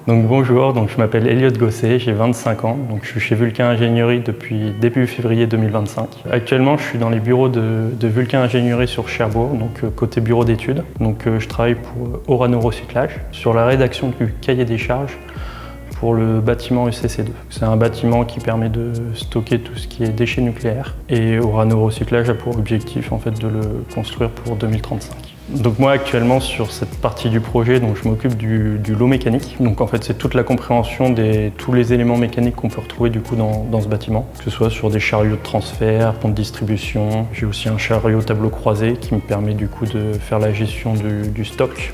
Donc bonjour, je m'appelle Elliot Gosset, j'ai 25 ans, je suis chez Vulcain Ingénierie depuis début février 2025. Actuellement, je suis dans les bureaux de Vulcain Ingénierie sur Cherbourg, côté bureau d'études. Je travaille pour Orano Recyclage sur la rédaction du cahier des charges pour le bâtiment ECC2. C'est un bâtiment qui permet de stocker tout ce qui est déchets nucléaires et Orano Recyclage a pour objectif de le construire pour 2035. Moi actuellement sur cette partie du projet, je m'occupe du lot mécanique. C'est toute la compréhension de tous les éléments mécaniques qu'on peut retrouver dans ce bâtiment, que ce soit sur des chariots de transfert, ponts de distribution. J'ai aussi un chariot tableau croisé qui me permet de faire la gestion du stock.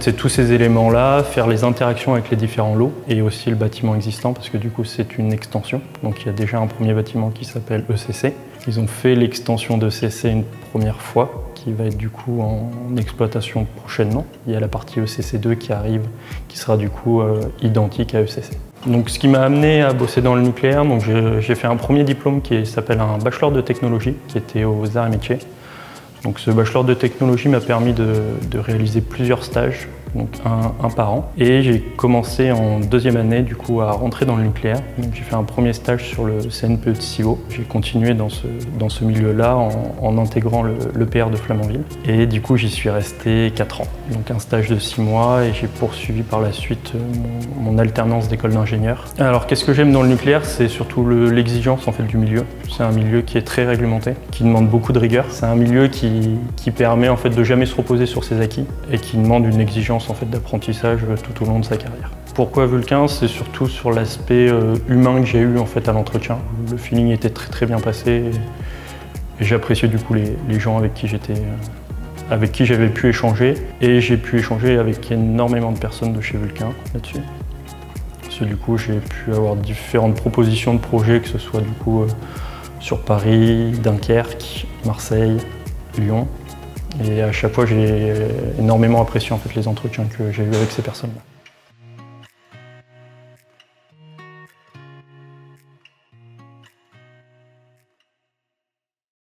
C'est tous ces éléments-là, faire les interactions avec les différents lots et aussi le bâtiment existant parce que c'est une extension. Il y a déjà un premier bâtiment qui s'appelle ECC. Ils ont fait l'extension d'ECC une première fois qui va être en exploitation prochainement. Il y a la partie ECC2 qui arrive, qui sera identique à ECC. Ce qui m'a amené à bosser dans le nucléaire, j'ai fait un premier diplôme qui s'appelle un bachelor de technologie qui était aux Arts et Métiers. Ce bachelor de technologie m'a permis de réaliser plusieurs stages, un par an. Et j'ai commencé en deuxième année à rentrer dans le nucléaire. J'ai fait un premier stage sur le CNPE de Civaux. J'ai continué dans ce milieu-là en intégrant le PR de Flamanville. Et j'y suis resté 4 ans. Un stage de 6 mois et j'ai poursuivi par la suite mon alternance d'école d'ingénieur. Alors qu'est-ce que j'aime dans le nucléaire? C'est surtout l'exigence du milieu. C'est un milieu qui est très réglementé, qui demande beaucoup de rigueur. C'est un milieu qui permet de jamais se reposer sur ses acquis et qui demande une exigence d'apprentissage tout au long de sa carrière. Pourquoi Vulcain? C'est surtout sur l'aspect humain que j'ai eu à l'entretien. Le feeling était très bien passé et j'appréciais les gens avec qui j'avais pu échanger et j'ai pu échanger avec énormément de personnes de chez Vulcain là-dessus. Parce que j'ai pu avoir différentes propositions de projets, que ce soit sur Paris, Dunkerque, Marseille, Lyon. Et à chaque fois, j'ai énormément apprécié les entretiens que j'ai eus avec ces personnes-là.